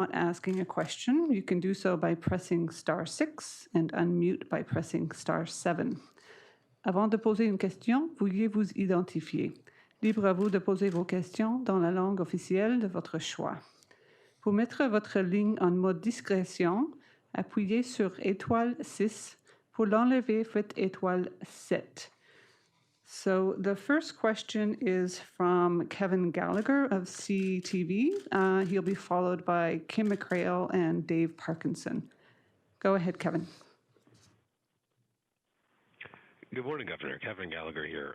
Not asking a question, you can do so by pressing *6 and unmute by pressing *7. Avant de poser une question, veuillez vous identifier. Libre à vous de poser vos questions dans la langue officielle de votre choix. Pour mettre votre ligne en mode discrétion, appuyez sur *6. Pour l'enlever, faites *7. So the first question is from Kevin Gallagher of CTV. He'll be followed by Kim McCrail and Dave Parkinson. Go ahead, Kevin. Good morning, Governor. Kevin Gallagher here.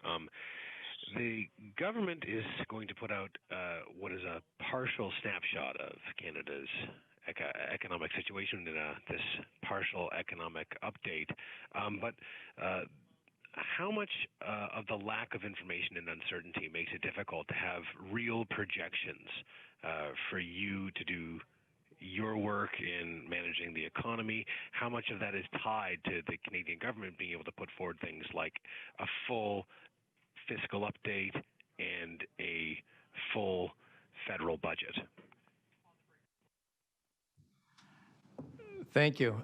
The government is going to put out what is a partial snapshot of Canada's economic situation in this partial economic update. But how much of the lack of information and uncertainty makes it difficult to have real projections for you to do your work in managing the economy? How much of that is tied to the Canadian government being able to put forward things like a full fiscal update and a full federal budget? Thank you.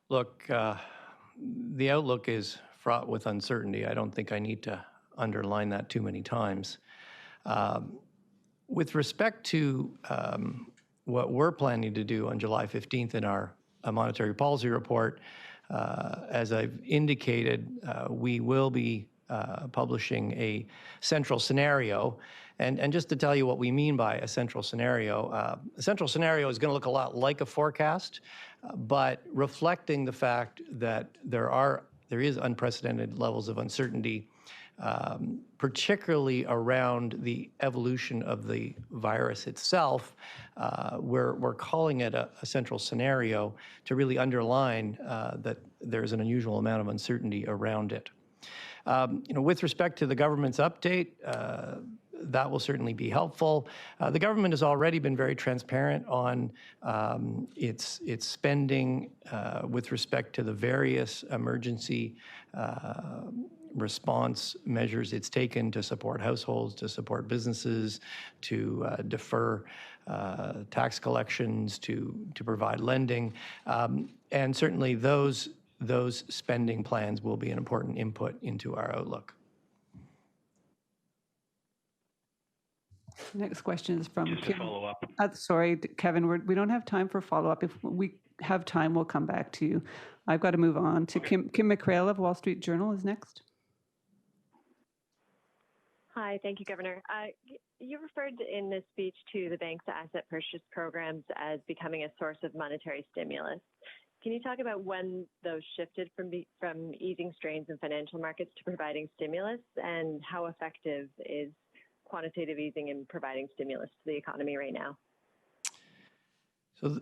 Look, the outlook is fraught with uncertainty. I don't think I need to underline that too many times. With respect to what we're planning to do on July 15th in our monetary policy report, as I've indicated, we will be publishing a central scenario. And just to tell you what we mean by a central scenario is going to look a lot like a forecast, but reflecting the fact that there is unprecedented levels of uncertainty, particularly around the evolution of the virus itself. We're calling it a central scenario to really underline that there's an unusual amount of uncertainty around it. With respect to the government's update, that will certainly be helpful. The government has already been very transparent on its spending with respect to the various emergency response measures it's taken to support households, to support businesses, to defer tax collections, to provide lending. And certainly those spending plans will be an important input into our outlook. Next question is from Just Kim. to follow up. Sorry, Kevin, we don't have time for follow-up. If we have time, we'll come back to you. I've got to move on to Kim McCrail of Wall Street Journal is next. Hi, thank you, Governor. You referred in this speech to the bank's asset purchase programs as becoming a source of monetary stimulus. Can you talk about when those shifted from easing strains in financial markets to providing stimulus, and how effective is quantitative easing in providing stimulus to the economy right now? So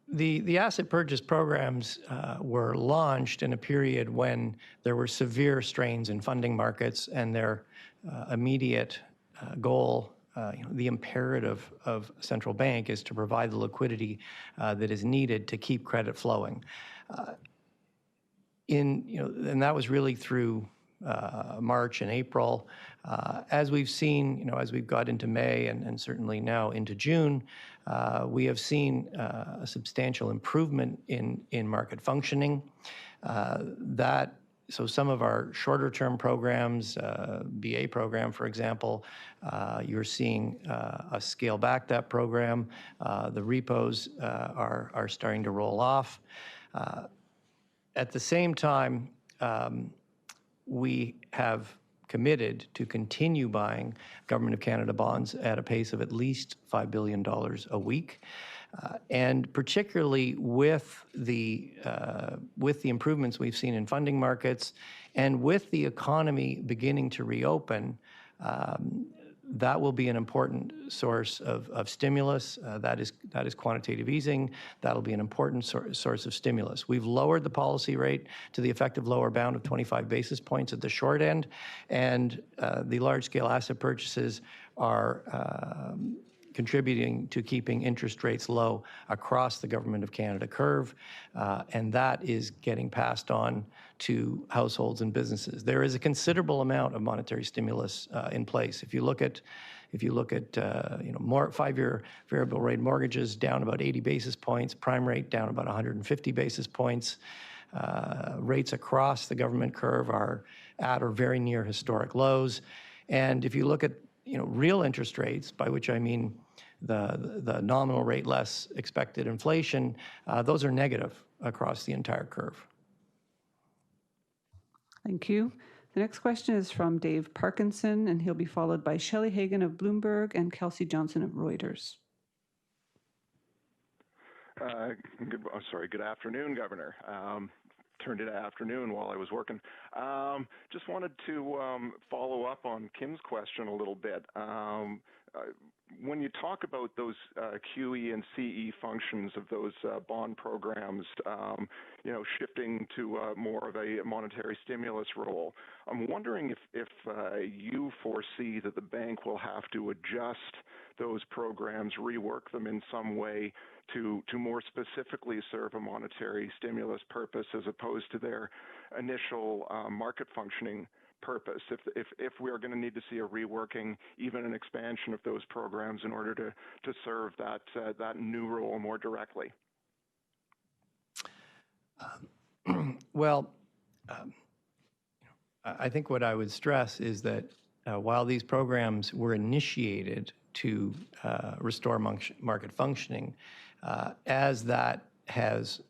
the asset purchase programs were launched in a period when there were severe strains in funding markets, and their immediate goal, the imperative of a central bank, is to provide the liquidity that is needed to keep credit flowing. And that was really through March and April. As we've seen, as we've got into May and certainly now into June, we have seen a substantial improvement in market functioning. So some of our shorter-term programs, BA program, for example, you're seeing us scale back that program. The repos are starting to roll off. At the same time, we have committed to continue buying Government of Canada bonds at a pace of at least $5 billion a week. And particularly with the improvements we've seen in funding markets and with the economy beginning to reopen, that will be an important source of stimulus. That is quantitative easing. That'll be an important source of stimulus. We've lowered the policy rate to the effective lower bound of 25 basis points at the short end, and the large-scale asset purchases are contributing to keeping interest rates low across the Government of Canada curve, and that is getting passed on to households and businesses. There is a considerable amount of monetary stimulus in place. If you look at If you look at, more 5-year variable rate mortgages down about 80 basis points, prime rate down about 150 basis points. Rates across the government curve are at or very near historic lows. And if you look at, real interest rates, by which I mean the nominal rate less expected inflation, those are negative across the entire curve. Thank you. The next question is from Dave Parkinson, and he'll be followed by Shelley Hagan of Bloomberg and Kelsey Johnson of Reuters. Good afternoon, Governor. Turned it afternoon while I was working. Just wanted to follow up on Kim's question a little bit. When you talk about those QE and CE functions of those bond programs, shifting to more of a monetary stimulus role, I'm wondering if you foresee that the bank will have to adjust those programs, rework them in some way to more specifically serve a monetary stimulus purpose as opposed to their initial market functioning purpose, if we are going to need to see a reworking, even an expansion of those programs in order to serve that new role more directly? Well, I think what I would stress is that while these programs were initiated to restore market functioning, as that has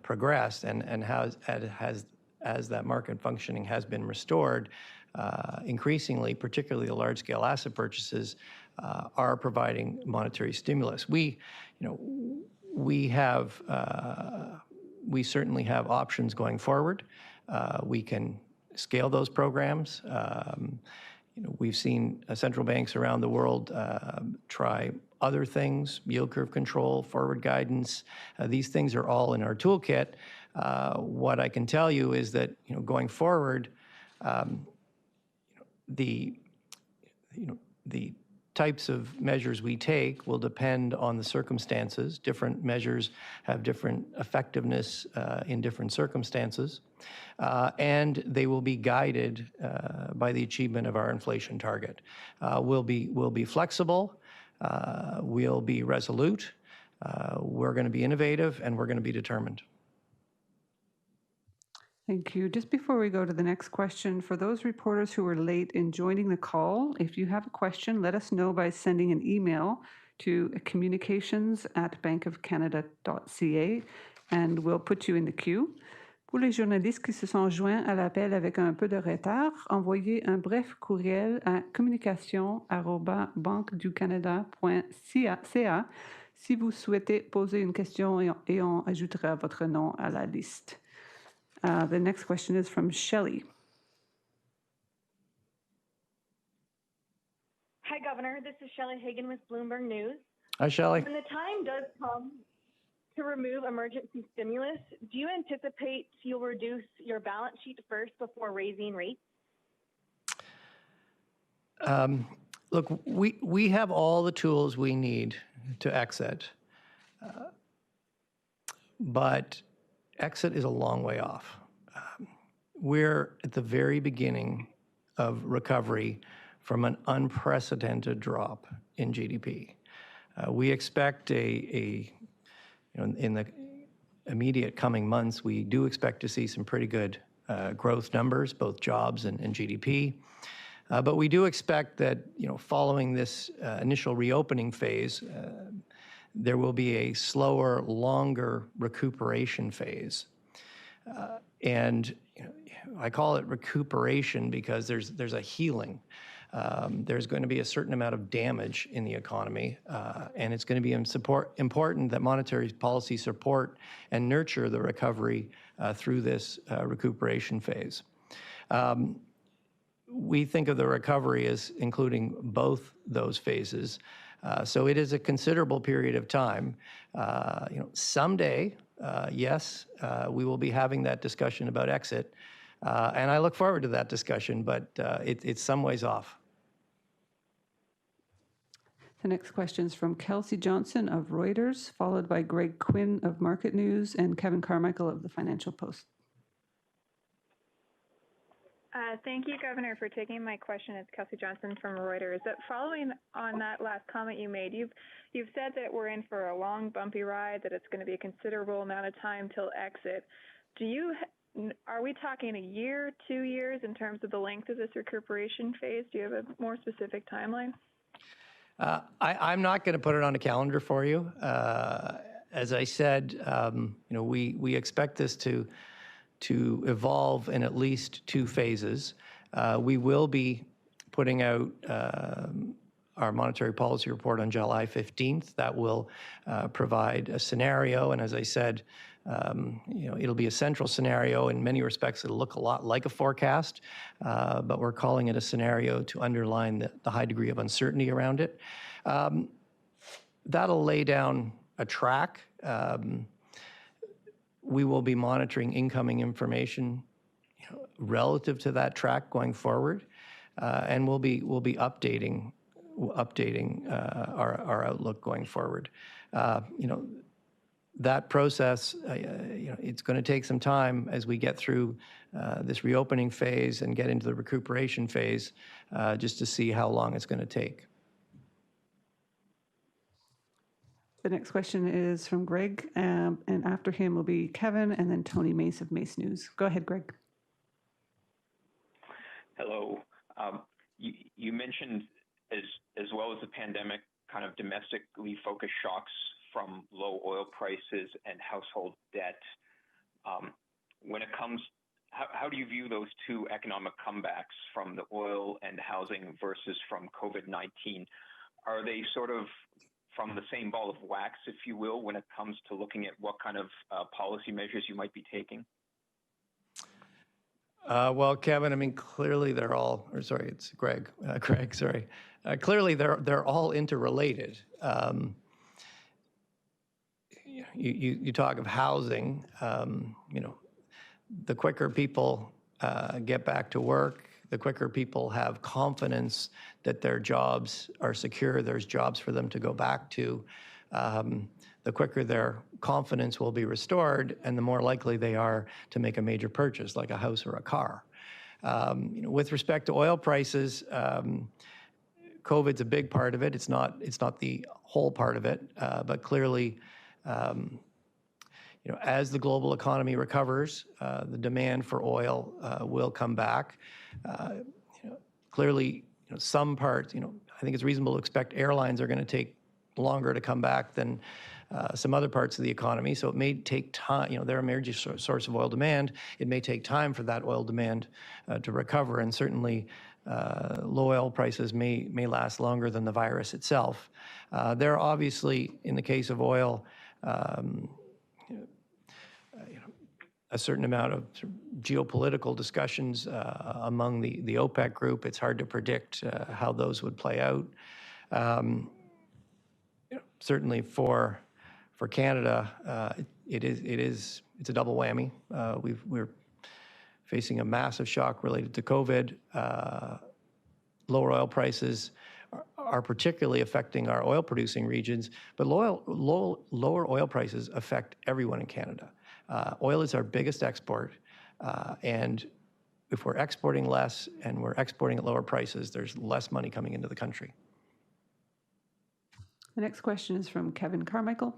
progressed and as that market functioning has been restored, increasingly, particularly the large-scale asset purchases, are providing monetary stimulus. We certainly have options going forward. We can scale those programs. We've seen central banks around the world try other things, yield curve control, forward guidance. These things are all in our toolkit. What I can tell you is that, going forward, the types of measures we take will depend on the circumstances. Different measures have different effectiveness in different circumstances, and they will be guided by the achievement of our inflation target. We'll be flexible. We'll be resolute. We're going to be innovative, and we're going to be determined. Thank you. Just before we go to the next question, for those reporters who were late in joining the call, if you have a question, let us know by sending an email to communications@bankofcanada.ca and we'll put you in the queue. Pour les journalistes qui se sont joints à l'appel avec un peu de retard, envoyez un bref courriel à communication@banqueducanada.ca si vous souhaitez poser une question et on ajoutera votre nom à la liste. The next question is from Shelley. Hi, Governor. This is Shelley Hagan with Bloomberg News. Hi, Shelley. When the time does come to remove emergency stimulus, do you anticipate you'll reduce your balance sheet first before raising rates? Look, we have all the tools we need to exit, but exit is a long way off. We're at the very beginning of recovery from an unprecedented drop in GDP. We expect in the immediate coming months, we do expect to see some pretty good growth numbers, both jobs and GDP. But we do expect that, following this initial reopening phase, there will be a slower, longer recuperation phase. And I call it recuperation because there's a healing. There's going to be a certain amount of damage in the economy, and it's going to be important that monetary policy support and nurture the recovery through this recuperation phase. We think of the recovery as including both those phases. So it is a considerable period of time. Someday, yes, we will be having that discussion about exit, and I look forward to that discussion, but it's some ways off. The next question is from Kelsey Johnson of Reuters, followed by Greg Quinn of Market News and Kevin Carmichael of the Financial Post. Thank you, Governor, for taking my question. It's Kelsey Johnson from Reuters. Following on that last comment you made, you've said that we're in for a long, bumpy ride, that it's going to be a considerable amount of time till exit. Are we talking a year, 2 years in terms of the length of this recuperation phase? Do you have a more specific timeline? I'm not going to put it on a calendar for you. As I said, we expect this to evolve in at least 2 phases. We will be putting out our monetary policy report on July 15th. That will provide a scenario, and as I said, it'll be a central scenario. In many respects, it'll look a lot like a forecast, but we're calling it a scenario to underline the high degree of uncertainty around it. That'll lay down a track. We will be monitoring incoming information relative to that track going forward, and we'll be updating our outlook going forward. That process, it's going to take some time as we get through this reopening phase and get into the recuperation phase, just to see how long it's going to take. The next question is from Greg, and after him will be Kevin and then Tony Mace of Mace News. Go ahead, Greg. Hello. You mentioned, as well as the pandemic, kind of domestically focused shocks from low oil prices and household debt. When it comes, how do you view those 2 economic comebacks from the oil and housing versus from COVID-19? Are they sort of from the same ball of wax, if you will, when it comes to looking at what kind of policy measures you might be taking? Well, Kevin, I mean, clearly they're all, or sorry, it's Greg. Greg, sorry. Clearly they're all interrelated. You talk of housing, the quicker people get back to work, the quicker people have confidence that their jobs are secure, there's jobs for them to go back to, the quicker their confidence will be restored and the more likely they are to make a major purchase like a house or a car. With respect to oil prices, COVID's a big part of it. It's not the whole part of it, but clearly, as the global economy recovers, the demand for oil will come back. Clearly, some parts, I think it's reasonable to expect airlines are going to take longer to come back than some other parts of the economy. So it may take time, they're a major source of oil demand. It may take time for that oil demand to recover, and certainly low oil prices may last longer than the virus itself. There are obviously, in the case of oil, a certain amount of geopolitical discussions among the OPEC group. It's hard to predict how those would play out. Certainly for Canada, it's a double whammy. We're facing a massive shock related to COVID. Lower oil prices are particularly affecting our oil-producing regions, but lower oil prices affect everyone in Canada. Oil is our biggest export, and if we're exporting less and we're exporting at lower prices, there's less money coming into the country. The next question is from Kevin Carmichael.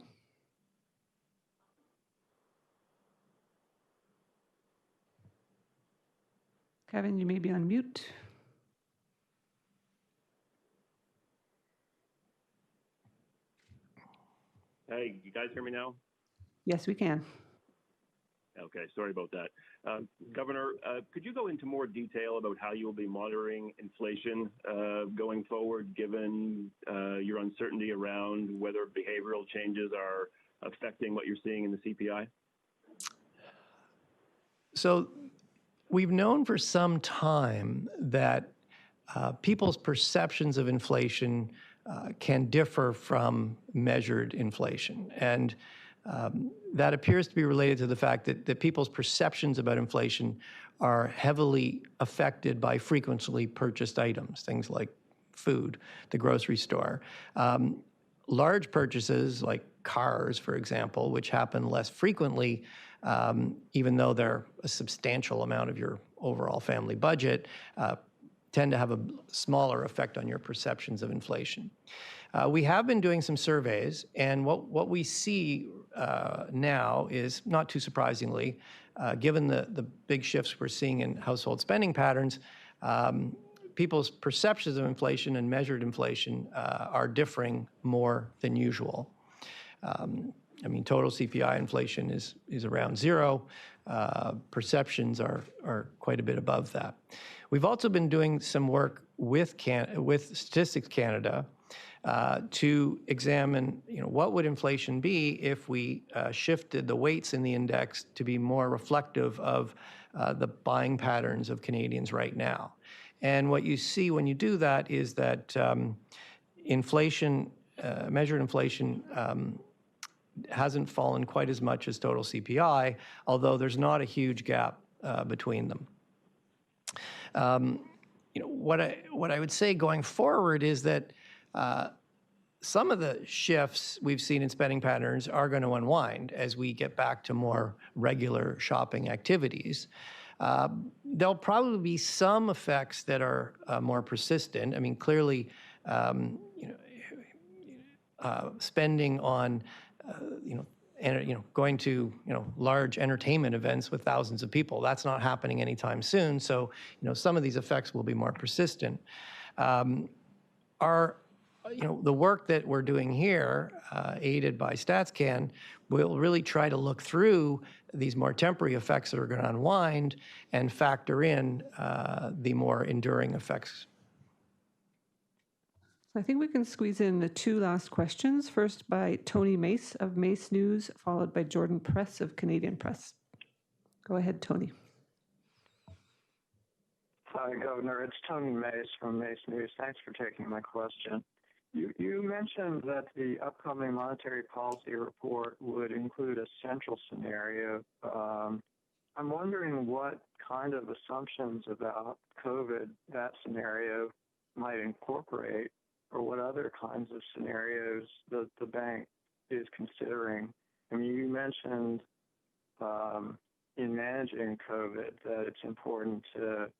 Kevin, you may be on mute. Hey, you guys hear me now? Yes, we can. Okay, sorry about that. Governor, could you go into more detail about how you will be monitoring inflation going forward, given your uncertainty around whether behavioral changes are affecting what you're seeing in the CPI? So we've known for some time that people's perceptions of inflation can differ from measured inflation. And that appears to be related to the fact that people's perceptions about inflation are heavily affected by frequently purchased items, things like food, the grocery store. Large purchases like cars, for example, which happen less frequently, even though they're a substantial amount of your overall family budget tend to have a smaller effect on your perceptions of inflation. We have been doing some surveys, and what we see now is, not too surprisingly, given the big shifts we're seeing in household spending patterns, people's perceptions of inflation and measured inflation are differing more than usual. I mean, total CPI inflation is around 0. Perceptions are quite a bit above that. We've also been doing some work with Statistics Canada to examine, what would inflation be if we shifted the weights in the index to be more reflective of the buying patterns of Canadians right now. And what you see when you do that is that inflation, measured inflation, hasn't fallen quite as much as total CPI, although there's not a huge gap between them. What I would say going forward is that some of the shifts we've seen in spending patterns are going to unwind as we get back to more regular shopping activities. There'll probably be some effects that are more persistent. I mean, clearly, spending on going to large entertainment events with thousands of people, that's not happening anytime soon. So some of these effects will be more persistent. The work that we're doing here, aided by StatsCan, will really try to look through these more temporary effects that are going to unwind and factor in the more enduring effects. I think we can squeeze in the 2 last questions, first by Tony Mace of Mace News, followed by Jordan Press of Canadian Press. Go ahead, Tony. Hi, Governor. It's Tony Mace from Mace News. Thanks for taking my question. You mentioned that the upcoming monetary policy report would include a central scenario. I'm wondering what kind of assumptions about COVID that scenario might incorporate, or what other kinds of scenarios the bank is considering. I mean, you mentioned in managing COVID that it's important to,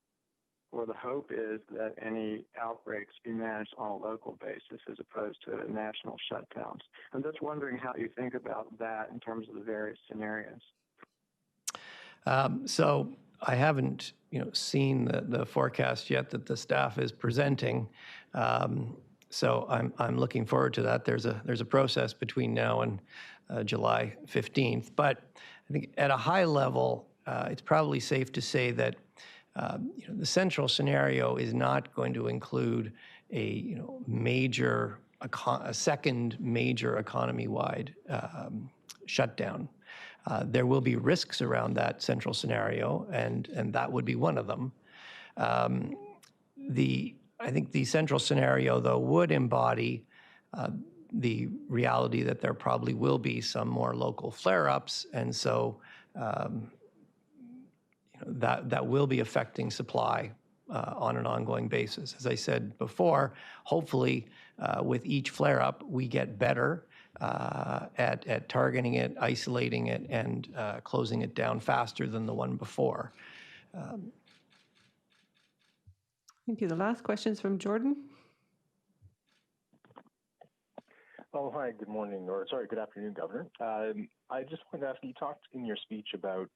or the hope is that any outbreaks be managed on a local basis as opposed to national shutdowns. I'm just wondering how you think about that in terms of the various scenarios. So I haven't, seen the forecast yet that the staff is presenting. So I'm looking forward to that. There's a process between now and July 15th. But I think at a high level, it's probably safe to say that the central scenario is not going to include a second major economy-wide shutdown. There will be risks around that central scenario, and that would be one of them. I think the central scenario, though, would embody the reality that there probably will be some more local flare-ups, and so that will be affecting supply on an ongoing basis. As I said before, hopefully with each flare-up, we get better at targeting it, isolating it, and closing it down faster than the one before. Thank you. The last question is from Jordan. Oh, hi, good morning, or sorry, good afternoon, Governor. I just wanted to ask, you talked in your speech about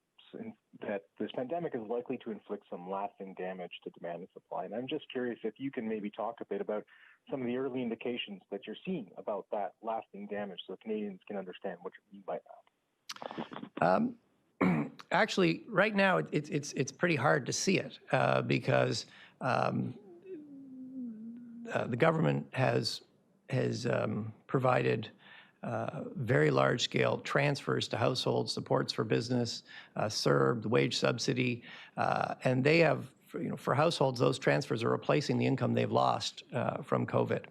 that this pandemic is likely to inflict some lasting damage to demand and supply. And I'm just curious if you can maybe talk a bit about some of the early indications that you're seeing about that lasting damage so Canadians can understand what you mean by that. Actually, right now, it's pretty hard to see it because the government has provided very large-scale transfers to households, supports for business, CERB, the wage subsidy, and they have, for households, those transfers are replacing the income they've lost from COVID.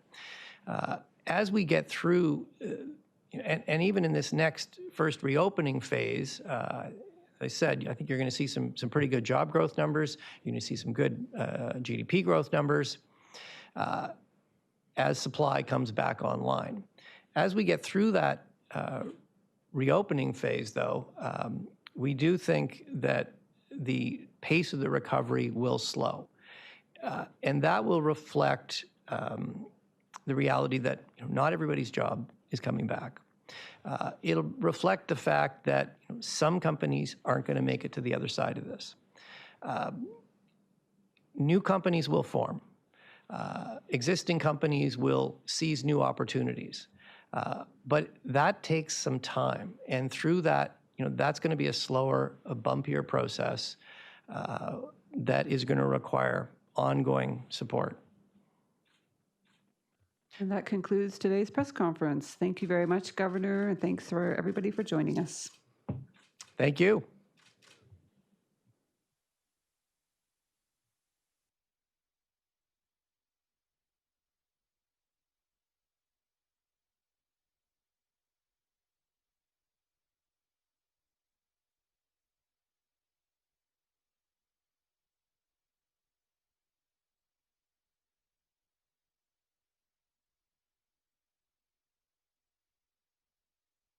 As we get through, and even in this next first reopening phase, I said, I think you're going to see some pretty good job growth numbers. You're going to see some good GDP growth numbers as supply comes back online. As we get through that reopening phase, though, we do think that the pace of the recovery will slow. And that will reflect the reality that not everybody's job is coming back. It'll reflect the fact that some companies aren't going to make it to the other side of this. New companies will form. Existing companies will seize new opportunities. But that takes some time. And through that, that's going to be a slower, a bumpier process that is going to require ongoing support. And that concludes today's press conference. Thank you very much, Governor, and thanks for everybody for joining us. Thank you.